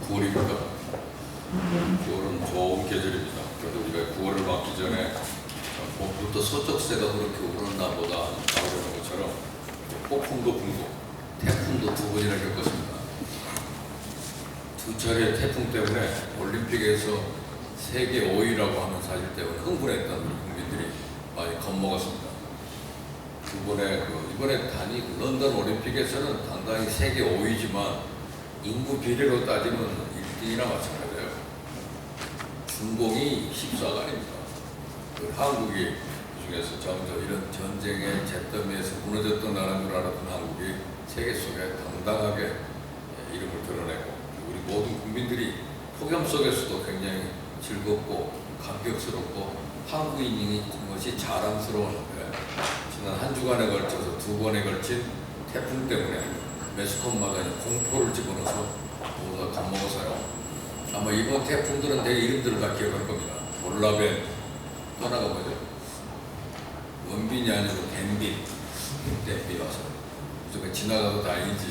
9월입니다. 9월은 좋은 계절입니다. 그래도 우리가 9월을 맞기 전에 봄부터 서쪽새가 그렇게 오르나 보다 나오는 것처럼 폭풍도 불고 태풍도 두 번이나 겪었습니다. 두 차례 태풍 때문에 올림픽에서 세계 5위라고 하는 사실 때문에 흥분했던 우리 국민들이 많이 겁먹었습니다. 이번에 단위 런던 올림픽에서는 당당히 세계 5위지만 인구 비례로 따지면 1등이나 마찬가지예요. 중공이 14가 아닙니다. 한국이 그중에서 점점 이런 전쟁의 잿더미에서 무너졌던 나라인 줄 알았던 한국이 세계 속에 당당하게 이름을 드러내고 우리 모든 국민들이 폭염 속에서도 굉장히 즐겁고 감격스럽고 한국인인 것이 자랑스러웠는데 지난 한 주간에 걸쳐서 두 번에 걸친 태풍 때문에 매스컴마다 공포를 집어넣어서 모두가 겁먹어서요. 아마 이번 태풍들은 내 이름들을 다 기억할 겁니다. 볼라벤, 또 하나가 뭐죠? 원빈이 아니고 댐비 와서 무조건 지나가도 다행이지.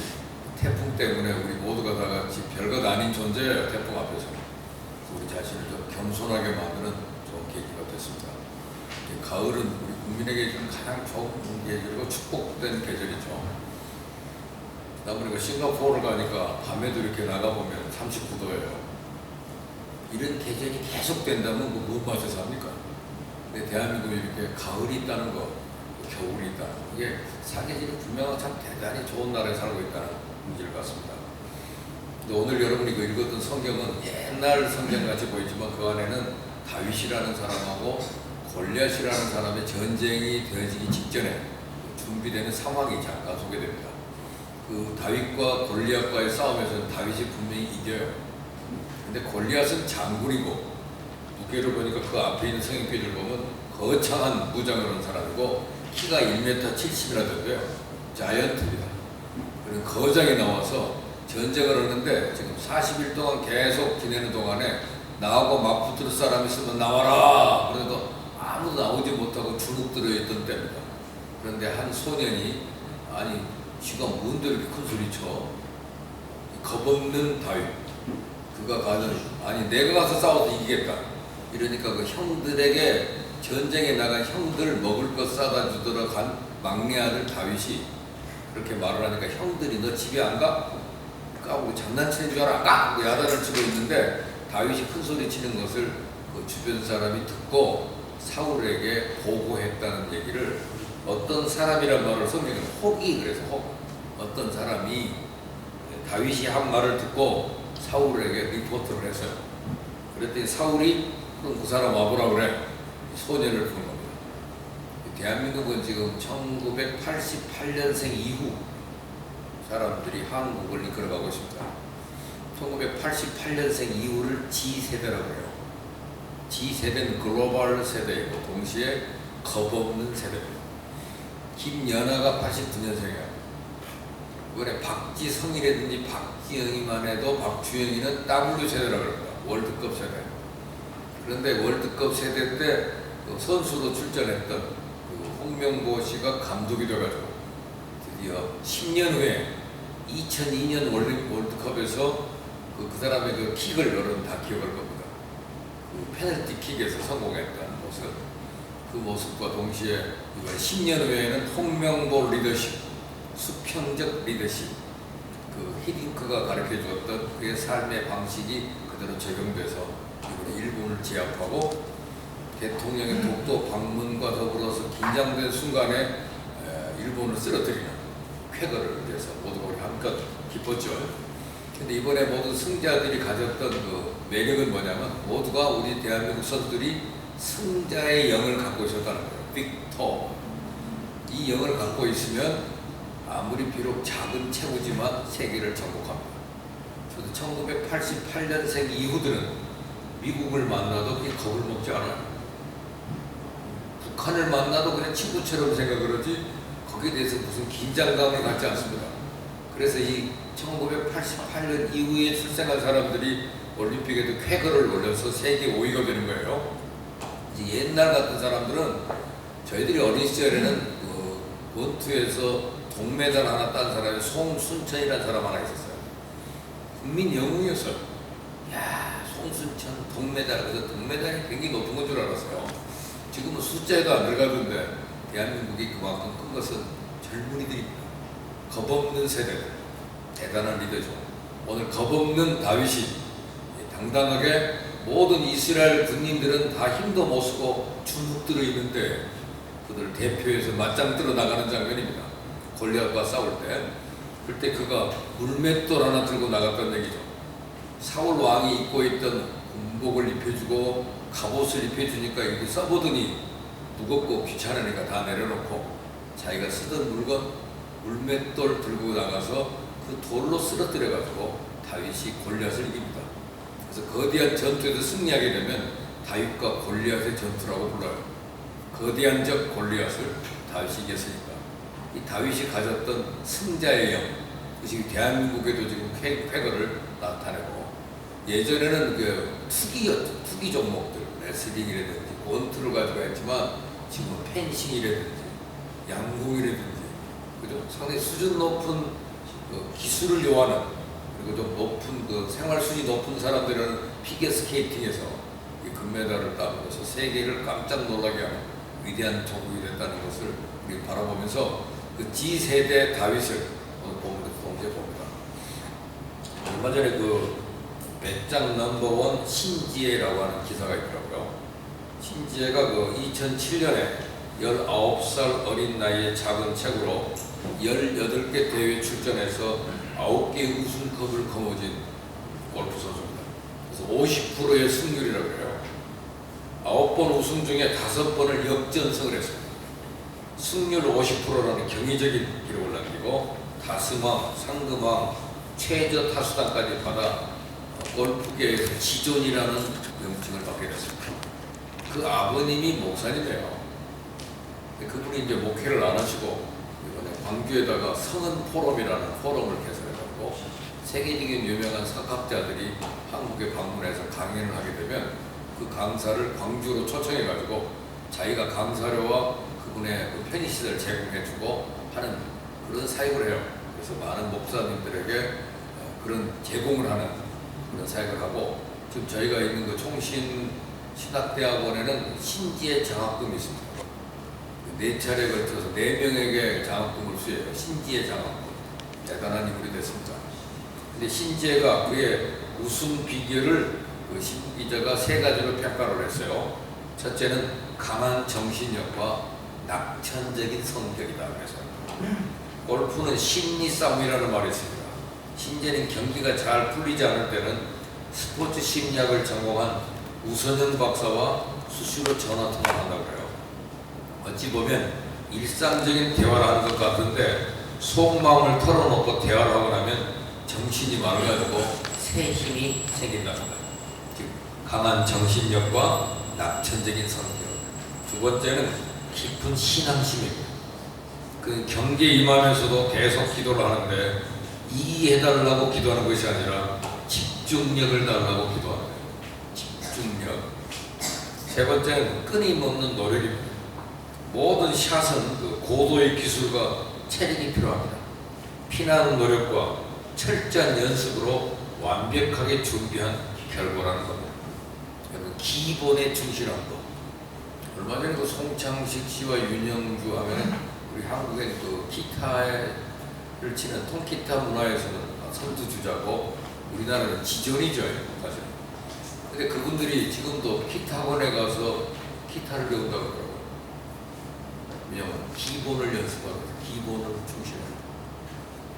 태풍 때문에 우리 모두가 다 같이 별것 아닌 존재예요. 태풍 앞에서 우리 자신을 좀 겸손하게 만드는 좋은 계기가 됐습니다. 가을은 우리 국민에게 좀 가장 좋은 계절이고 축복된 계절이죠. 그다음에 싱가포르를 가니까 밤에도 이렇게 나가보면 39도예요. 이런 계절이 계속 된다면 뭔 맛에 삽니까? 근데 대한민국에 이렇게 가을이 있다는 거, 겨울이 있다. 이게 사계절이 분명히 참 대단히 좋은 나라에 살고 있다는 문제를 같습니다. 근데 오늘 여러분이 읽었던 성경은 옛날 성경같이 보이지만 그 안에는 다윗이라는 사람하고 골리앗이라는 사람의 전쟁이 되어지기 직전에 준비되는 상황이 잠깐 소개됩니다. 그 다윗과 골리앗과의 싸움에서는 다윗이 분명히 이겨요. 근데 골리앗은 장군이고 무게를 보니까 그 앞에 있는 성인표를 보면 거창한 무장을 한 사람이고 키가 1m 70이나 된대요. 자이언트입니다. 그런 거장이 나와서 전쟁을 하는데 지금 40일 동안 계속 지내는 동안에 나하고 맞붙을 사람 있으면 나와라. 그래도 아무도 나오지 못하고 주눅 들어있던 때입니다. 그런데 한 소년이 아니 지가 뭔데 이렇게 큰 소리 쳐? 겁없는 다윗. 그가 가는 아니 내가 가서 싸워도 이기겠다. 이러니까 그 형들에게 전쟁에 나간 형들 먹을 것 싸다 주더라 간 막내 아들 다윗이 그렇게 말을 하니까 형들이 너 집에 안 가? 까고 장난치는 줄 알아? 까! 야단을 치고 있는데 다윗이 큰 소리 치는 것을 그 주변 사람이 듣고 사울에게 보고했다는 얘기를 어떤 사람이란 말을 성경에 혹이 그래서 혹 어떤 사람이 다윗이 한 말을 듣고 사울에게 리포트를 했어요. 그랬더니 사울이 그럼 그 사람 와보라 그래. 소년을 부른 겁니다. 대한민국은 지금 1988년생 이후 사람들이 한국을 이끌어가고 있습니다. 1988년생 이후를 G세대라고 해요. G세대는 글로벌 세대이고 동시에 겁없는 세대입니다. 김연아가 89년생이에요. 이번에 박지성이라든지 박지영이만 해도 박주영이는 W세대라고 합니다. 월드컵 세대. 그런데 월드컵 세대 때 선수로 출전했던 그 홍명보 씨가 감독이 돼가지고 드디어 10년 후에 2002년 월드컵에서 그 사람의 그 킥을 여러분 다 기억할 겁니다. 그 페널티 킥에서 성공했던 모습. 그 모습과 동시에 이번 10년 후에는 홍명보 리더십, 수평적 리더십, 그 히딩크가 가르쳐 주었던 그의 삶의 방식이 그대로 적용돼서 이번에 일본을 제압하고 대통령의 독도 방문과 더불어서 긴장된 순간에 일본을 쓰러뜨리는 쾌거를 위해서 모두가 우리 한껏 기뻤죠. 근데 이번에 모든 승자들이 가졌던 그 매력은 뭐냐면 모두가 우리 대한민국 선수들이 승자의 영을 갖고 있었다는 거예요. 빅토. 이 영을 갖고 있으면 아무리 비록 작은 체구지만 세계를 정복합니다. 저도 1988년생 이후들은 미국을 만나도 그냥 겁을 먹지 않아요. 북한을 만나도 그냥 친구처럼 생각을 하지 거기에 대해서 무슨 긴장감을 갖지 않습니다. 그래서 이 1988년 이후에 출생한 사람들이 올림픽에도 쾌거를 올려서 세계 5위가 되는 거예요. 이제 옛날 같은 사람들은 저희들이 어린 시절에는 그 원투에서 동메달 하나 딴 사람이 송순천이라는 사람 하나 있었어요. 국민 영웅이었어요. 야, 송순천 동메달, 그래서 동메달이 굉장히 높은 건 줄 알았어요. 지금은 숫자에도 안 들어가던데 대한민국이 그만큼 큰 것은 젊은이들입니다. 겁없는 세대들, 대단한 리더죠. 오늘 겁없는 다윗이 당당하게 모든 이스라엘 군인들은 다 힘도 못 쓰고 주눅 들어 있는데 그들 대표해서 맞짱 뜨러 나가는 장면입니다. 골리앗과 싸울 때. 그때 그가 물맷돌 하나 들고 나갔던 얘기죠. 사울 왕이 입고 있던 군복을 입혀주고 갑옷을 입혀주니까 이렇게 써보더니 무겁고 귀찮으니까 다 내려놓고 자기가 쓰던 물건 물맷돌 들고 나가서 그 돌로 쓰러뜨려가지고 다윗이 골리앗을 이깁니다. 그래서 거대한 전투에서 승리하게 되면 다윗과 골리앗의 전투라고 불러요. 거대한 적 골리앗을 다윗이 이겼으니까 이 다윗이 가졌던 승자의 영, 그것이 대한민국에도 지금 쾌거를 나타내고, 예전에는 그 투기 종목들, 레슬링이라든지 권투를 가지고 했지만 지금은 펜싱이라든지 양궁이라든지, 그죠? 상당히 수준 높은 그 기술을 요하는, 그리고 좀 높은 그 생활 수준이 높은 사람들은 피겨 스케이팅에서 이 금메달을 따면서 세계를 깜짝 놀라게 하는 위대한 종목이 됐다는 것을 우리 바라보면서 그 G세대 다윗을 오늘 본문에서 동시에 봅니다. 얼마 전에 그 배짱 넘버원 신지혜라고 하는 기사가 있더라고요. 신지혜가 그 2007년에 19살 어린 나이에 작은 책으로 18개 대회에 출전해서 9개 우승컵을 거머쥔 골프 선수입니다. 그래서 50%의 승률이라고 해요. 9번 우승 중에 5번을 역전승을 했습니다. 승률 50%라는 경이적인 기록을 남기고 다스왕, 상금왕, 최저 타수단까지 받아 골프계에서 지존이라는 명칭을 받게 됐습니다. 그 아버님이 목사님이에요. 그분이 이제 목회를 안 하시고 이번에 광주에다가 성은 포럼이라는 포럼을 개설해가지고 세계적인 유명한 석학자들이 한국에 방문해서 강연을 하게 되면 그 강사를 광주로 초청해가지고 자기가 강사료와 그분의 그 편의시설을 제공해주고 하는 그런 사역을 해요. 그래서 많은 목사님들에게 그런 제공을 하는 그런 사역을 하고, 지금 저희가 있는 그 총신 신학대학원에는 신지혜 장학금이 있습니다. 4차례에 걸쳐서 4명에게 장학금을 수여해요. 신지혜 장학금. 대단한 인물이 됐습니다. 근데 신지혜가 그의 우승 비결을 그 신부 기자가 3가지로 평가를 했어요. 첫째는 강한 정신력과 낙천적인 성격이다. 그래서 골프는 심리 싸움이라는 말이 있습니다. 신재는 경기가 잘 풀리지 않을 때는 스포츠 심리학을 전공한 우선현 박사와 수시로 전화 통화를 한다고 해요. 어찌 보면 일상적인 대화를 하는 것 같은데 속마음을 털어놓고 대화를 하고 나면 정신이 맑아지고 새 힘이 생긴답니다. 즉 강한 정신력과 낙천적인 성격. 두 번째는 깊은 신앙심입니다. 그 경계에 임하면서도 계속 기도를 하는데 이해해달라고 기도하는 것이 아니라 집중력을 달라고 기도하는 거예요. 집중력. 세 번째는 끊임없는 노력입니다. 모든 샷은 그 고도의 기술과 체력이 필요합니다. 피나는 노력과 철저한 연습으로 완벽하게 준비한 결과라는 겁니다. 기본에 충실한 것. 얼마 전에 그 송창식 씨와 윤영주 하면 우리 한국엔 그 기타를 치는 통기타 문화에서는 선두주자고 우리나라는 지존이죠, 사실. 근데 그분들이 지금도 기타 학원에 가서 기타를 배운다고 그러더라고요. 왜냐면 기본을 연습하고 기본을 충실해요.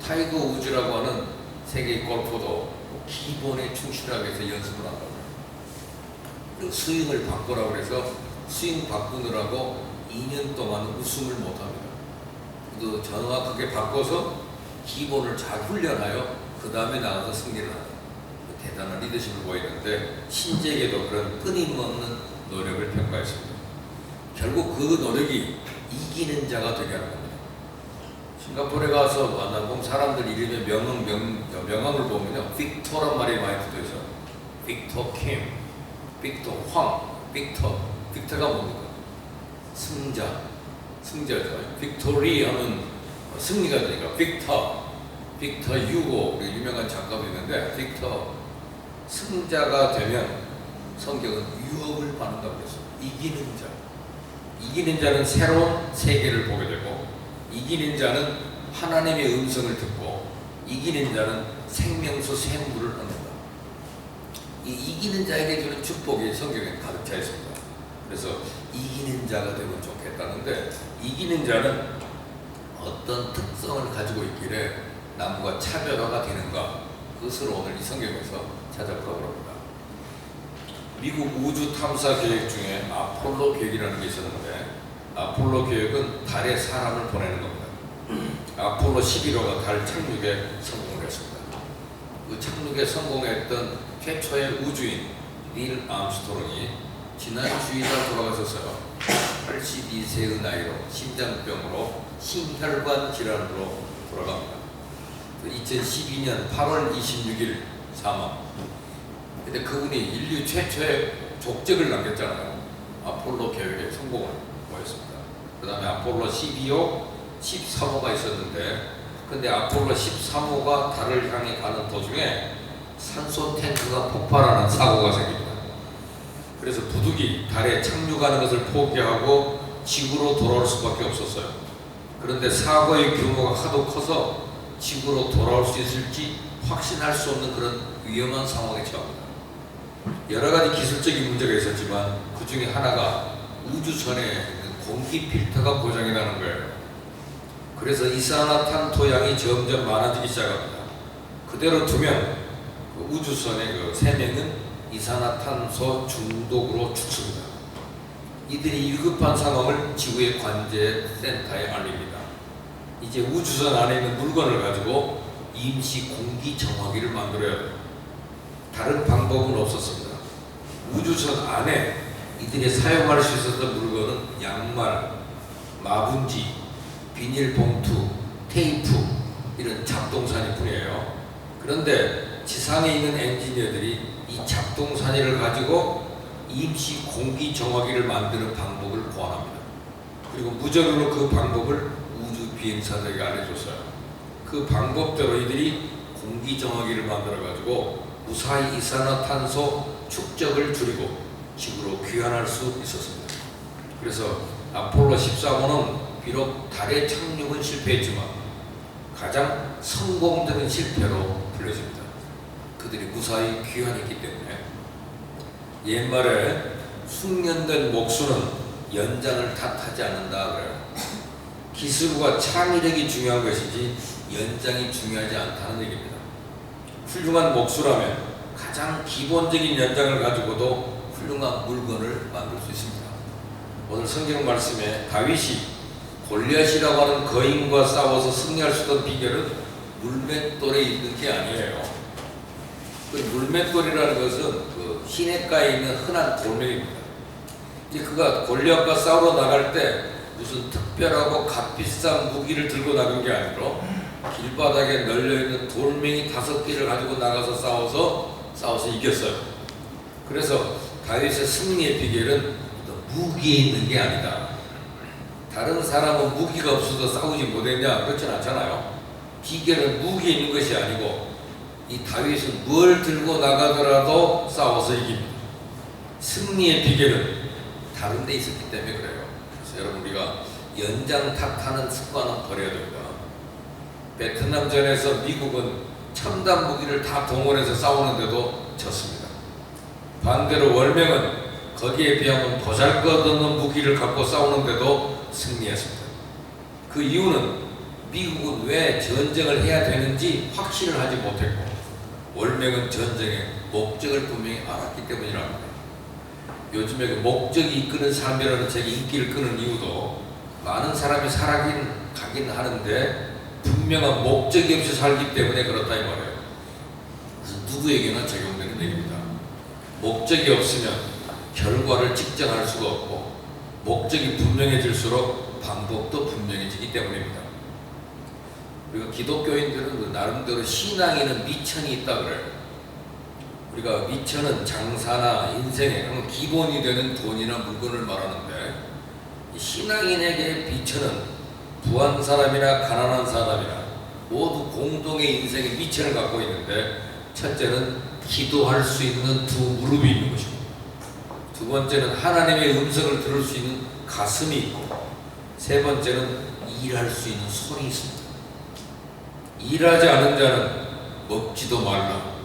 타이거 우즈라고 하는 세계 골퍼도 기본에 충실하게 해서 연습을 한다고 해요. 스윙을 바꾸라고 해서 스윙 바꾸느라고 2년 동안 우승을 못합니다. 또 정확하게 바꿔서 기본을 잘 훈련하여 그 다음에 나가서 승리를 하는 대단한 리더십을 보이는데, 신재에게도 그런 끊임없는 노력을 평가했습니다. 결국 그 노력이 이기는 자가 되게 하는 겁니다. 싱가포르에 가서 만나본 사람들 이름에 명함을 보면요, 빅토란 말이 많이 붙어있어요. 빅토 킴, 빅토 황, 빅토가 뭡니까? 승자죠. 빅토리 하면 승리가 되니까 빅터 유고, 우리 유명한 작가도 있는데 빅터 승자가 되면 성경은 유업을 받는다고 그랬어요. 이기는 자. 이기는 자는 새로운 세계를 보게 되고, 이기는 자는 하나님의 음성을 듣고, 이기는 자는 생명수 샘물을 얻는다. 이 이기는 자에게 주는 축복이 성경에 가득 차 있습니다. 그래서 이기는 자가 되면 좋겠다는데, 이기는 자는 어떤 특성을 가지고 있기에 남과 차별화가 되는가, 그것을 오늘 이 성경에서 찾아보려고 합니다. 미국 우주 탐사 계획 중에 아폴로 계획이라는 게 있었는데, 아폴로 계획은 달에 사람을 보내는 겁니다. 아폴로 11호가 달 착륙에 성공을 했습니다. 그 착륙에 성공했던 최초의 우주인 닐 암스트롱이 지난 주일날 돌아가셨어요. 82세의 나이로 심장병으로 심혈관 질환으로 돌아갑니다. 2012년 8월 26일 사망. 근데 그분이 인류 최초의 족적을 남겼잖아요. 아폴로 계획에 성공을 보였습니다. 그 다음에 아폴로 12호, 13호가 있었는데, 근데 아폴로 13호가 달을 향해 가는 도중에 산소 탱크가 폭발하는 사고가 생깁니다. 그래서 부득이 달에 착륙하는 것을 포기하고 지구로 돌아올 수밖에 없었어요. 그런데 사고의 규모가 하도 커서 지구로 돌아올 수 있을지 확신할 수 없는 그런 위험한 상황에 처합니다. 여러 가지 기술적인 문제가 있었지만 그 중에 하나가 우주선에 있는 공기 필터가 고장이 나는 거예요. 그래서 이산화탄소 양이 점점 많아지기 시작합니다. 그대로 두면 그 우주선의 그 세명은 이산화탄소 중독으로 죽습니다. 이들이 위급한 상황을 지구의 관제센터에 알립니다. 이제 우주선 안에 있는 물건을 가지고 임시 공기 정화기를 만들어야 돼요. 다른 방법은 없었습니다. 우주선 안에 이들이 사용할 수 있었던 물건은 양말, 마분지, 비닐봉투, 테이프, 이런 잡동사니 뿐이에요. 그런데 지상에 있는 엔지니어들이 이 잡동사니를 가지고 임시 공기 정화기를 만드는 방법을 고안합니다. 그리고 무전으로 그 방법을 우주 비행사들에게 알려줬어요. 그 방법대로 이들이 공기 정화기를 만들어 가지고 무사히 이산화탄소 축적을 줄이고 지구로 귀환할 수 있었습니다. 그래서 아폴로 13호는 비록 달에 착륙은 실패했지만 가장 성공적인 실패로 불려집니다. 그들이 무사히 귀환했기 때문에. 옛말에 숙련된 목수는 연장을 탓하지 않는다 그래요. 기술과 창의력이 중요한 것이지 연장이 중요하지 않다는 얘기입니다. 훌륭한 목수라면 가장 기본적인 연장을 가지고도 훌륭한 물건을 만들 수 있습니다. 오늘 성경 말씀에 다윗이 골리앗이라고 하는 거인과 싸워서 승리할 수 있던 비결은 물맷돌에 있는 게 아니에요. 그 물맷돌이라는 것은 그 시냇가에 있는 흔한 돌멩이입니다. 이제 그가 골리앗과 싸우러 나갈 때 무슨 특별하고 값비싼 무기를 들고 나간 게 아니라 길바닥에 널려있는 돌멩이 5개를 가지고 나가서 싸워서 이겼어요. 그래서 다윗의 승리의 비결은 무기에 있는 게 아니다. 다른 사람은 무기가 없어서 싸우지 못했냐? 그렇진 않잖아요. 비결은 무기에 있는 것이 아니고 이 다윗은 뭘 들고 나가더라도 싸워서 이깁니다. 승리의 비결은 다른 데 있었기 때문에 그래요. 그래서 여러분, 우리가 연장 탓하는 습관은 버려야 됩니다. 베트남전에서 미국은 첨단 무기를 다 동원해서 싸우는데도 졌습니다. 반대로 월명은 거기에 비하면 보잘것없는 무기를 갖고 싸우는데도 승리했습니다. 그 이유는 미국은 왜 전쟁을 해야 되는지 확신을 하지 못했고, 월명은 전쟁의 목적을 분명히 알았기 때문이랍니다. 요즘에 그 목적이 이끄는 삶이라는 책이 인기를 끄는 이유도 많은 사람이 살아가긴 가긴 하는데 분명한 목적이 없이 살기 때문에 그렇다 이 말이에요. 그래서 누구에게나 적용되는 얘기입니다. 목적이 없으면 결과를 측정할 수가 없고, 목적이 분명해질수록 방법도 분명해지기 때문입니다. 우리가 기독교인들은 나름대로 신앙에는 미천이 있다 그래요. 우리가 미천은 장사나 인생의 기본이 되는 돈이나 물건을 말하는데, 신앙인에게 미천은 부한 사람이나 가난한 사람이나 모두 공동의 인생의 미천을 갖고 있는데, 첫째는 기도할 수 있는 두 무릎이 있는 것이고, 두 번째는 하나님의 음성을 들을 수 있는 가슴이 있고, 세 번째는 일할 수 있는 손이 있습니다. 일하지 않은 자는 먹지도 말라.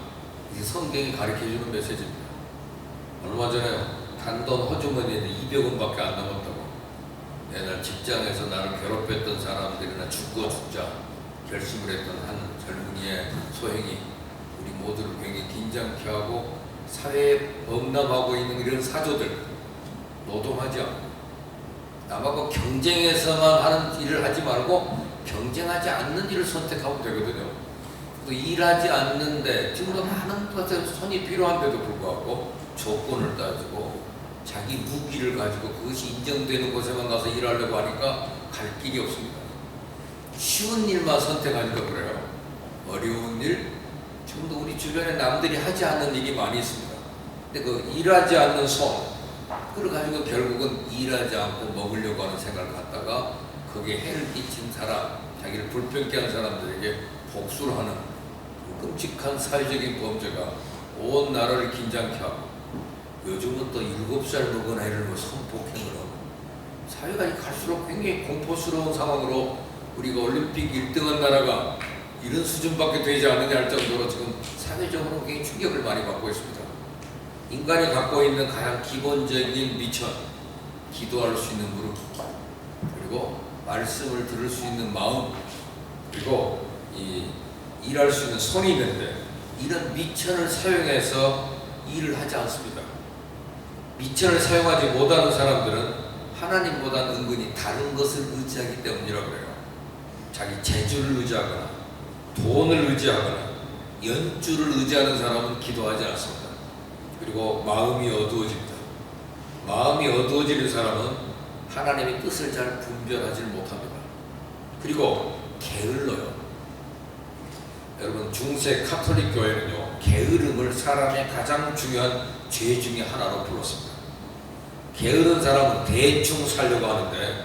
이게 성경이 가르쳐주는 메시지입니다. 얼마 전에 단돈 호주머니에 200원밖에 안 남았다고 옛날 직장에서 나를 괴롭혔던 사람들이나 죽고 죽자 결심을 했던 한 젊은이의 소행이 우리 모두를 굉장히 긴장케 하고 사회에 범람하고 있는 이런 사조들, 노동하지 않고 남하고 경쟁해서만 하는 일을 하지 말고 경쟁하지 않는 일을 선택하면 되거든요. 또 일하지 않는데 지금도 많은 것에 손이 필요한데도 불구하고 조건을 따지고 자기 무기를 가지고 그것이 인정되는 곳에만 가서 일하려고 하니까 갈 길이 없습니다. 쉬운 일만 선택하니까 그래요. 어려운 일, 지금도 우리 주변에 남들이 하지 않는 일이 많이 있습니다. 근데 그 일하지 않는 손, 그걸 가지고 결국은 일하지 않고 먹으려고 하는 생각을 갖다가 거기에 해를 끼친 사람, 자기를 불평케 한 사람들에게 복수를 하는 끔찍한 사회적인 범죄가 온 나라를 긴장케 하고, 요즘은 또 7살 먹은 애를 성폭행을 하고, 사회가 갈수록 굉장히 공포스러운 상황으로 우리가 올림픽 1등한 나라가 이런 수준밖에 되지 않느냐 할 정도로 지금 사회적으로 굉장히 충격을 많이 받고 있습니다. 인간이 갖고 있는 가장 기본적인 미천, 기도할 수 있는 무릎, 그리고 말씀을 들을 수 있는 마음, 그리고 일할 수 있는 손이 있는데, 이런 미천을 사용해서 일을 하지 않습니다. 미천을 사용하지 못하는 사람들은 하나님보다는 은근히 다른 것을 의지하기 때문이라고 그래요. 자기 재주를 의지하거나 돈을 의지하거나 연주를 의지하는 사람은 기도하지 않습니다. 그리고 마음이 어두워집니다. 마음이 어두워지는 사람은 하나님의 뜻을 잘 분별하지 못합니다. 그리고 게을러요. 여러분, 중세 카톨릭 교회는요, 게으름을 사람의 가장 중요한 죄 중에 하나로 불렀습니다. 게으른 사람은 대충 살려고 하는데,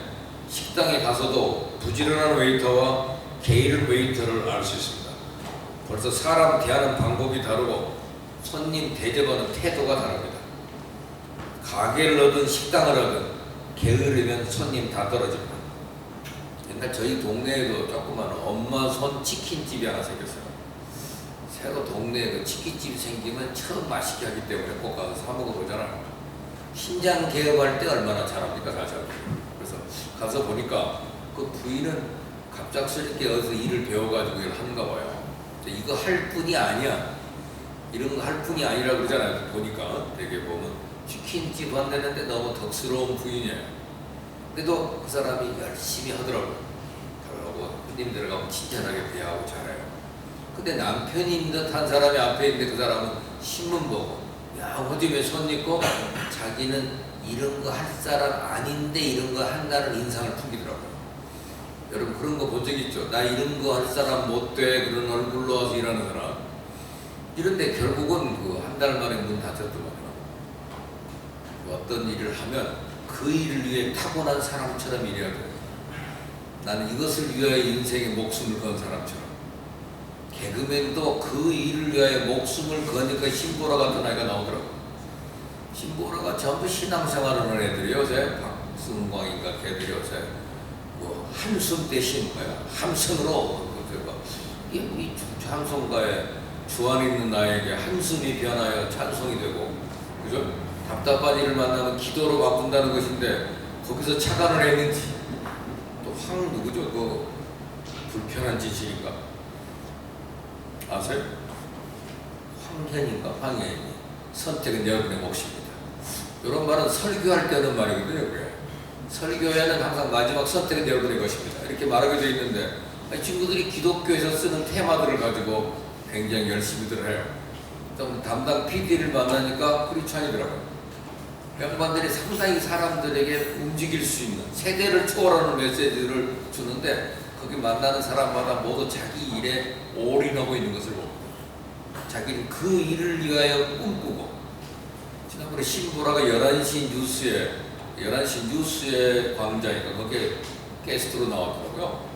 식당에 가서도 부지런한 웨이터와 게으른 웨이터를 알 수 있습니다. 벌써 사람 대하는 방법이 다르고 손님 대접하는 태도가 다릅니다. 가게를 하든 식당을 하든 게으르면 손님 다 떨어집니다. 옛날 저희 동네에도 조그만 엄마 손 치킨집이 하나 생겼어요. 새로 동네에 그 치킨집이 생기면 처음 맛있게 하기 때문에 꼭 가서 사 먹어보잖아요. 신장 개업할 때 얼마나 잘합니까, 사실. 그래서 가서 보니까 그 부인은 갑작스럽게 어디서 일을 배워가지고 일을 하는가 봐요. 이거 할 뿐이 아니야. 이런 거 할 뿐이 아니라 그러잖아요. 보니까 되게 보면 치킨집 한다는데 너무 덕스러운 부인이에요. 그래도 그 사람이 열심히 하더라고요. 그러고 손님 들어가면 친절하게 대하고 잘해요. 근데 남편인 듯한 사람이 앞에 있는데 그 사람은 신문 보고, 야, 어디 왜 손 있고 자기는 이런 거 할 사람 아닌데 이런 거 한다는 인상을 풍기더라고요. 여러분 그런 거 본 적 있죠? 나 이런 거 할 사람 못 돼, 그런 얼굴로 와서 일하는 사람. 이런데 결국은 그 한 달 만에 문 닫혔더만요. 어떤 일을 하면 그 일을 위해 타고난 사람처럼 일해야 돼요. 나는 이것을 위하여 인생에 목숨을 건 사람처럼. 개그맨도 그 일을 위하여 목숨을 거니까 신보라 같은 아이가 나오더라고요. 신보라가 전부 신앙생활하는 애들이 요새 박승광인가 걔들이 요새 뭐 한숨 대신 뭐야 함성으로 이게 우리 찬송가에 주 안에 있는 나에게 한숨이 변하여 찬송이 되고, 그죠? 답답한 일을 만나면 기도로 바꾼다는 것인데 거기서 착안을 했는지 또 누구죠? 그 불편한 짓이니까 아세요? 황현인가 황현이 선택은 여러분의 몫입니다. 이런 말은 설교할 때 하는 말이거든요. 그게. 설교에는 항상 마지막 선택은 여러분의 것입니다. 이렇게 말하게 되어 있는데, 친구들이 기독교에서 쓰는 테마들을 가지고 굉장히 열심히들 해요. 좀 담당 PD를 만나니까 크리스찬이더라고요. 양반들이 상당히 사람들에게 움직일 수 있는 세대를 초월하는 메시지를 주는데, 거기 만나는 사람마다 모두 자기 일에 올인하고 있는 것을 봅니다. 자기는 그 일을 위하여 꿈꾸고, 지난번에 신보라가 11시 뉴스의 광장이니까 거기에 게스트로 나왔더라고요.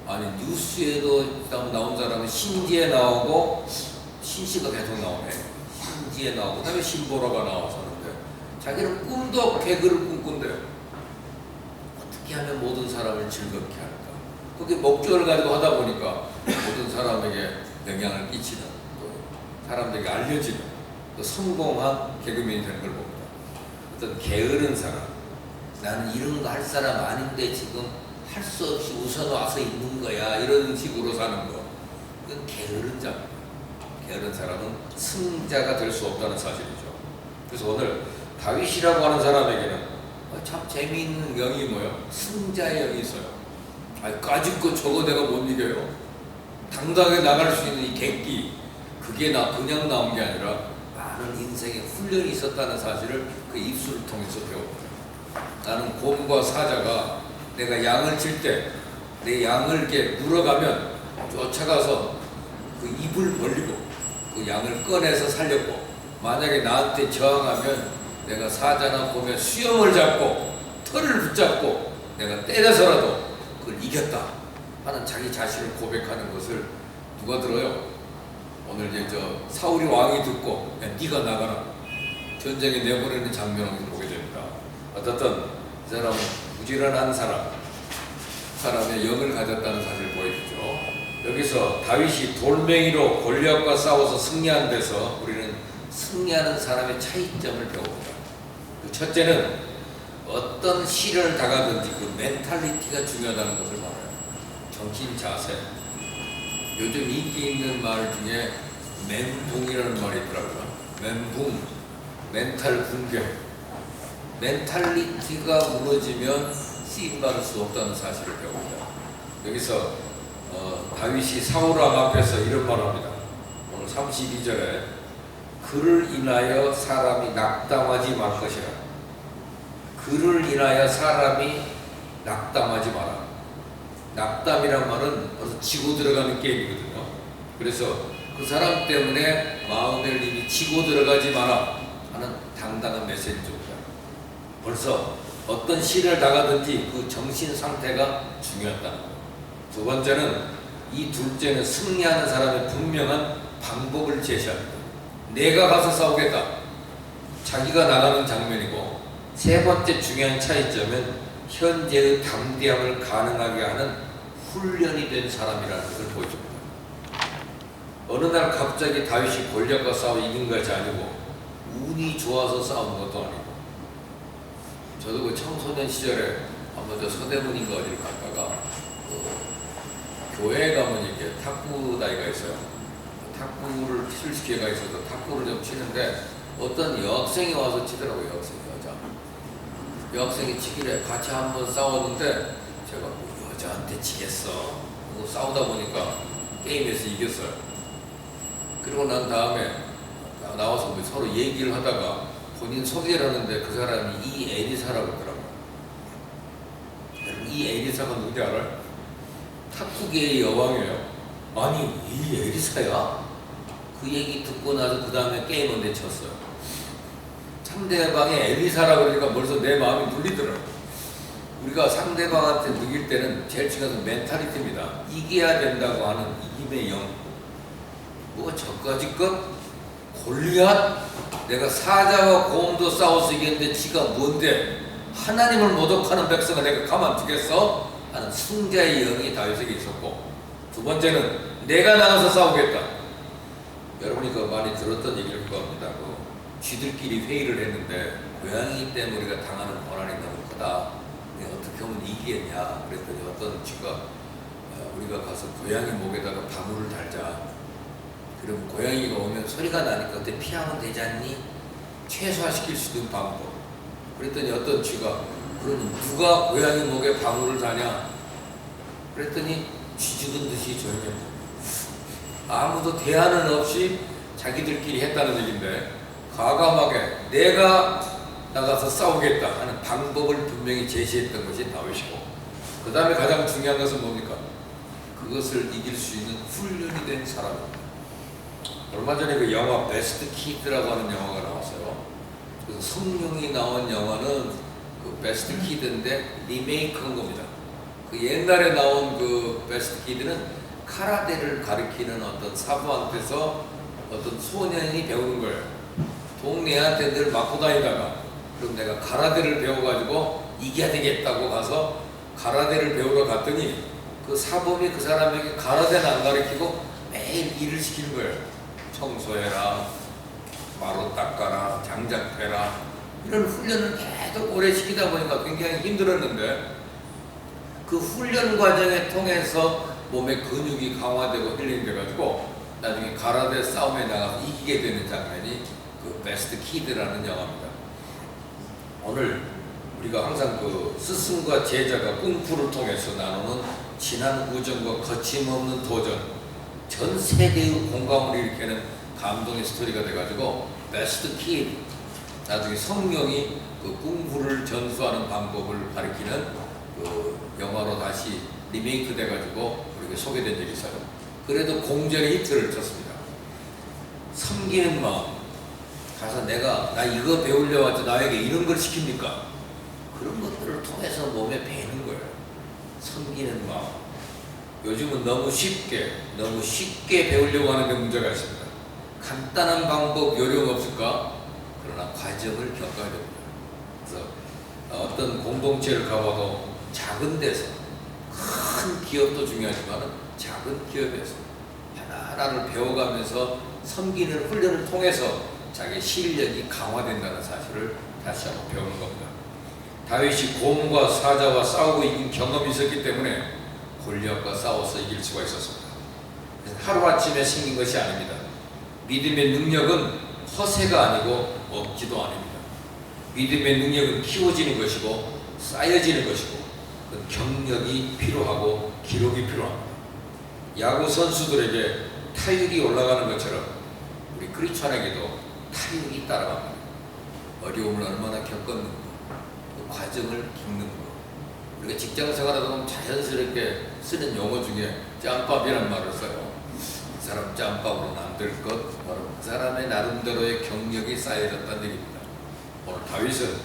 아니 뉴스에도 나온 사람은 신지에 나오고 신씨가 계속 나오네. 신지에 나오고 그다음에 신보라가 나와서는데 자기는 꿈도 개그를 꿈꾼대요. 어떻게 하면 모든 사람을 즐겁게 할까? 그게 목적을 가지고 하다 보니까 모든 사람에게 영향을 끼치는, 또 사람들에게 알려지는, 또 성공한 개그맨이 되는 걸 봅니다. 어떤 게으른 사람, 나는 이런 거 할 사람 아닌데 지금 할 수 없이 우선 와서 있는 거야, 이런 식으로 사는 거, 그건 게으른 자입니다. 게으른 사람은 승자가 될 수 없다는 사실이죠. 그래서 오늘 다윗이라고 하는 사람에게는 참 재미있는 영이 뭐예요? 승자의 영이 있어요. 까짓 거 저거 내가 못 이겨요. 당당하게 나갈 수 있는 이 객기, 그게 그냥 나온 게 아니라 많은 인생의 훈련이 있었다는 사실을 그 입술을 통해서 배웁니다. 나는 곰과 사자가 내가 양을 칠 때 내 양을 이렇게 물어가면 쫓아가서 그 입을 벌리고 그 양을 꺼내서 살렸고, 만약에 나한테 저항하면 내가 사자나 곰의 수염을 잡고 털을 붙잡고 내가 때려서라도 그걸 이겼다 하는 자기 자신을 고백하는 것을 누가 들어요? 오늘 이제 사울이 왕이 듣고, 야, 네가 나가라, 전쟁에 내보내는 장면을 보게 됩니다. 어떻든 이 사람은 부지런한 사람의 영을 가졌다는 사실을 보여주죠. 여기서 다윗이 돌멩이로 골리앗과 싸워서 승리한 데서 우리는 승리하는 사람의 차이점을 배웁니다. 그 첫째는 어떤 시련을 당하든지 그 멘탈리티가 중요하다는 것을 말해요. 정신 자세. 요즘 인기 있는 말 중에 멘붕이라는 말이 있더라고요. 멘붕, 멘탈 붕괴. 멘탈리티가 무너지면 쓰임받을 수 없다는 사실을 배웁니다. 여기서 다윗이 사울왕 앞에서 이런 말을 합니다. 오늘 32절에 그를 인하여 사람이 낙담하지 말 것이라. 그를 인하여 사람이 낙담하지 마라. 낙담이란 말은 벌써 지고 들어가는 게임이거든요. 그래서 그 사람 때문에 마음의 힘이 지고 들어가지 마라 하는 당당한 메시지입니다. 벌써 어떤 시련을 당하든지 그 정신 상태가 중요하다는 거예요. 두 번째는, 이 둘째는 승리하는 사람의 분명한 방법을 제시합니다. 내가 가서 싸우겠다. 자기가 나가는 장면이고, 세 번째 중요한 차이점은 현재의 담대함을 가능하게 하는 훈련이 된 사람이라는 것을 보여줍니다. 어느 날 갑자기 다윗이 골리앗과 싸워 이긴 것이 아니고 운이 좋아서 싸운 것도 아니고, 저도 그 청소년 시절에 한번 서대문인가 어디를 갔다가 교회에 가면 이렇게 탁구 나이가 있어요. 탁구를 칠 기회가 있어서 탁구를 좀 치는데 어떤 여학생이 와서 치더라고요. 여학생이 치길래 같이 한번 싸웠는데 제가 여자한테 치겠어. 싸우다 보니까 게임에서 이겼어요. 그리고 난 다음에 나와서 서로 얘기를 하다가 본인 소개를 하는데 그 사람이 이 에리사라고 그러더라고요. 이 에리사가 누군지 알아요? 탁구계의 여왕이에요. 아니, 이 에리사야? 그 얘기 듣고 나서 그 다음에 게임을 내쳤어요. 상대방의 에리사라고 그러니까 벌써 내 마음이 눌리더라고요. 우리가 상대방한테 누길 때는 제일 중요한 건 멘탈리티입니다. 이겨야 된다고 하는 이김의 영. 뭐 저까지 것? 골리앗? 내가 사자와 곰도 싸워서 이겼는데 지가 뭔데? 하나님을 모독하는 백성을 내가 가만 두겠어? 하는 승자의 영이 다윗에게 있었고, 두 번째는 내가 나가서 싸우겠다. 여러분이 그 많이 들었던 얘기일 겁니다. 쥐들끼리 회의를 했는데 고양이 때문에 우리가 당하는 고난이 너무 크다. 어떻게 하면 이기겠냐. 그랬더니 어떤 쥐가 우리가 가서 고양이 목에다가 방울을 달자. 그럼 고양이가 오면 소리가 나니까 그때 피하면 되지 않니? 최소화시킬 수 있는 방법. 그랬더니 어떤 쥐가 그럼 누가 고양이 목에 방울을 다냐? 그랬더니 쥐 죽은 듯이 조용해. 아무도 대안은 없이 자기들끼리 했다는 얘기인데, 과감하게 내가 나가서 싸우겠다 하는 방법을 분명히 제시했던 것이 다윗이고, 그 다음에 가장 중요한 것은 뭡니까? 그것을 이길 수 있는 훈련이 된 사람입니다. 얼마 전에 그 영화 베스트 키드라고 하는 영화가 나왔어요. 그래서 성룡이 나온 영화는 그 베스트 키드인데 리메이크한 겁니다. 그 옛날에 나온 그 베스트 키드는 카라테를 가리키는 어떤 사부한테서 어떤 소년이 배우는 거예요. 동네한테 늘 맞고 다니다가 그럼 내가 가라데를 배워가지고 이겨야 되겠다고 가서 가라데를 배우러 갔더니 그 사범이 그 사람에게 가라데는 안 가르치고 매일 일을 시키는 거예요. 청소해라, 마루 닦아라, 장작해라, 이런 훈련을 계속 오래 시키다 보니까 굉장히 힘들었는데 그 훈련 과정을 통해서 몸의 근육이 강화되고 힐링돼가지고 나중에 가라데 싸움에 나가서 이기게 되는 장면이 그 베스트 키드라는 영화입니다. 오늘 우리가 항상 그 스승과 제자가 꿍푸를 통해서 나누는 진한 우정과 거침없는 도전, 전 세계의 공감을 일으키는 감동의 스토리가 돼가지고 베스트 키드, 나중에 성령이 그 꿍푸를 전수하는 방법을 가리키는 그 영화로 다시 리메이크 돼가지고 우리가 소개된 적이 있어요. 그래도 공전의 히트를 쳤습니다. 섬기는 마음, 가서 나 이거 배우려 왔지 나에게 이런 걸 시킵니까? 그런 것들을 통해서 몸에 배는 거예요. 섬기는 마음. 요즘은 너무 쉽게 배우려고 하는 데 문제가 있습니다. 간단한 방법, 요령 없을까? 그러나 과정을 겪어야 됩니다. 그래서 어떤 공동체를 가봐도 작은 데서, 큰 기업도 중요하지만 작은 기업에서 하나하나를 배워가면서 섬기는 훈련을 통해서 자기 실력이 강화된다는 사실을 다시 한번 배우는 겁니다. 다윗이 곰과 사자와 싸우고 이긴 경험이 있었기 때문에 골리앗과 싸워서 이길 수가 있었습니다. 하루아침에 생긴 것이 아닙니다. 믿음의 능력은 허세가 아니고 없지도 아닙니다. 믿음의 능력은 키워지는 것이고 쌓여지는 것이고 그 경력이 필요하고 기록이 필요합니다. 야구 선수들에게 타율이 올라가는 것처럼 우리 크리스찬에게도 타율이 따라갑니다. 어려움을 얼마나 겪었는가, 그 과정을 겪는 것. 우리가 직장 생활하다 보면 자연스럽게 쓰는 용어 중에 짬밥이란 말을 써요. 그 사람 짬밥으로는 안 될 것, 바로 그 사람의 나름대로의 경력이 쌓여졌다는 얘기입니다. 오늘 다윗은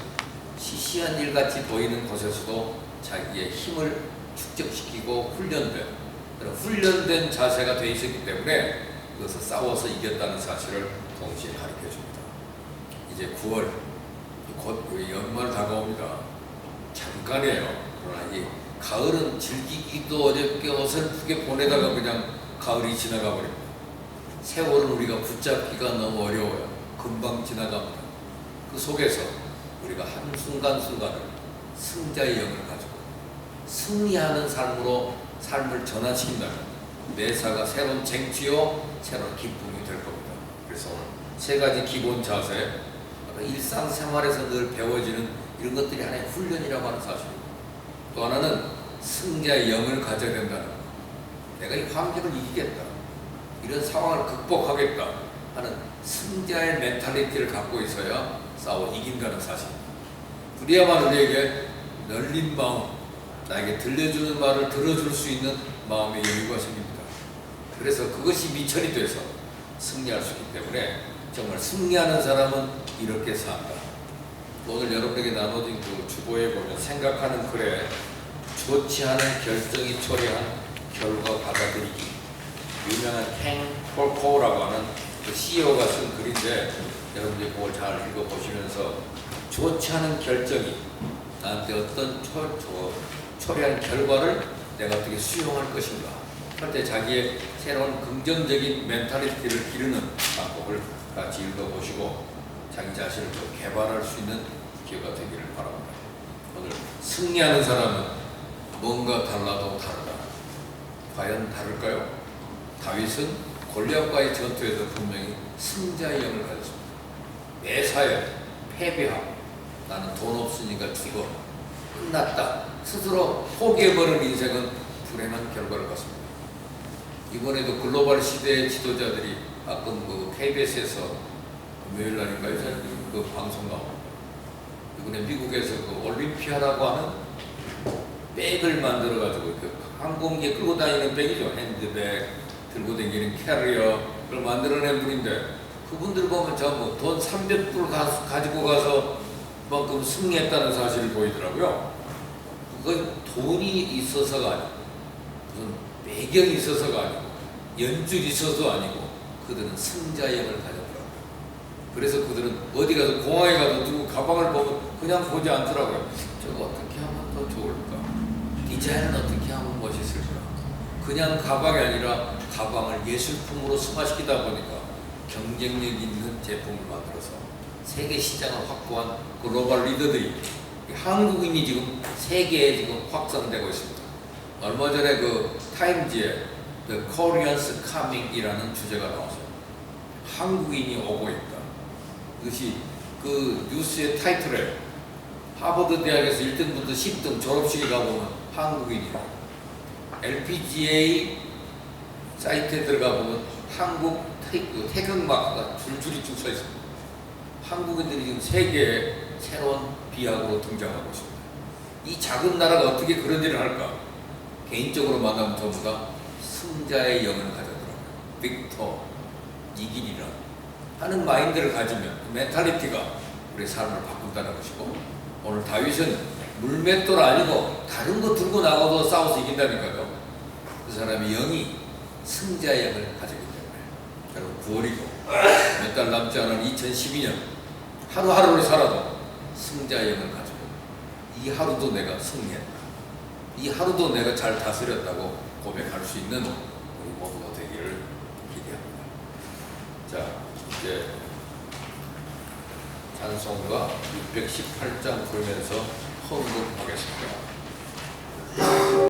시시한 일같이 보이는 곳에서도 자기의 힘을 축적시키고 훈련된 자세가 되어 있었기 때문에 그것을 싸워서 이겼다는 사실을 동시에 가르쳐 줍니다. 이제 9월, 곧 연말 다가옵니다. 잠깐이에요. 그러나 이 가을은 즐기기도 어렵게 어설프게 보내다가 그냥 가을이 지나가 버립니다. 세월은 우리가 붙잡기가 너무 어려워요. 금방 지나갑니다. 그 속에서 우리가 한순간순간을 승자의 영을 가지고 승리하는 삶으로 삶을 전환시킨다면 매사가 새로운 쟁취요, 새로운 기쁨이 될 겁니다. 그래서 오늘 세 가지 기본 자세, 일상생활에서 늘 배워지는 이런 것들이 하나의 훈련이라고 하는 사실입니다. 또 하나는 승자의 영을 가져야 된다는 것. 내가 이 환경을 이기겠다, 이런 상황을 극복하겠다 하는 승자의 멘탈리티를 갖고 있어야 싸워 이긴다는 사실입니다. 그래야만 우리에게 열린 마음, 나에게 들려주는 말을 들어줄 수 있는 마음의 여유가 생깁니다. 그래서 그것이 미천이 돼서 승리할 수 있기 때문에 정말 승리하는 사람은 이렇게 산다. 오늘 여러분에게 나눠진 그 주보에 보면 생각하는 글에 좋지 않은 결정이 초래한 결과 받아들이기, 유명한 켄 폴코라고 하는 그 CEO가 쓴 글인데 여러분들이 그걸 잘 읽어보시면서 좋지 않은 결정이 나한테 어떤 초래한 결과를 내가 어떻게 수용할 것인가 할 때 자기의 새로운 긍정적인 멘탈리티를 기르는 방법을 같이 읽어보시고 자기 자신을 더 개발할 수 있는 기회가 되기를 바랍니다. 오늘 승리하는 사람은 뭔가 달라도 다르다. 과연 다를까요? 다윗은 골리앗과의 전투에서 분명히 승자의 영을 가졌습니다. 매사에 패배하고 나는 돈 없으니까 죽어, 끝났다, 스스로 포기해버린 인생은 불행한 결과를 갖습니다. 이번에도 글로벌 시대의 지도자들이 가끔 그 KBS에서 금요일 날인가요? 그 방송 나옵니다. 이번에 미국에서 그 올림피아라고 하는 백을 만들어가지고 그 항공기에 끌고 다니는 백이죠. 핸드백, 들고 다니는 캐리어, 그걸 만들어낸 분인데 그분들 보면 전부 돈 300불 가지고 가서 그만큼 승리했다는 사실을 보이더라고요. 그건 돈이 있어서가 아니고 무슨 배경이 있어서가 아니고 연줄이 있어서 아니고 그들은 승자의 영을 가졌더라고요. 그래서 그들은 어디 가서 공항에 가도 누구 가방을 보면 그냥 보지 않더라고요. 저거 어떻게 하면 더 좋을까? 디자인은 어떻게 하면 멋있을까? 그냥 가방이 아니라 가방을 예술품으로 승화시키다 보니까 경쟁력 있는 제품을 만들어서 세계 시장을 확보한 글로벌 리더들이 한국인이 지금 세계에 지금 확산되고 있습니다. 얼마 전에 그 타임지에 The Koreans Coming이라는 주제가 나왔어요. 한국인이 오고 있다. 그것이 그 뉴스의 타이틀에 하버드 대학에서 1등부터 10등 졸업식에 가보면 한국인이다. LPGA 사이트에 들어가 보면 한국 태극마크가 줄줄이 쭉 서 있습니다. 한국인들이 지금 세계에 새로운 비약으로 등장하고 있습니다. 이 작은 나라가 어떻게 그런 일을 할까? 개인적으로 만나면 전부 다 승자의 영을 가져더라고요. 빅터, 이기리라 하는 마인드를 가지면 멘탈리티가 우리 삶을 바꾼다는 것이고, 오늘 다윗은 물맷돌 아니고 다른 거 들고 나가도 싸워서 이긴다니까요. 그 사람이 영이 승자의 영을 가지기 때문에 여러분 9월이고 몇 달 남지 않은 2012년 하루하루를 살아도 승자의 영을 가지고 이 하루도 내가 승리했다, 이 하루도 내가 잘 다스렸다고 고백할 수 있는 우리 모두가 되기를 기대합니다. 자, 이제 찬송가 618장 부르면서 헌금하겠습니다.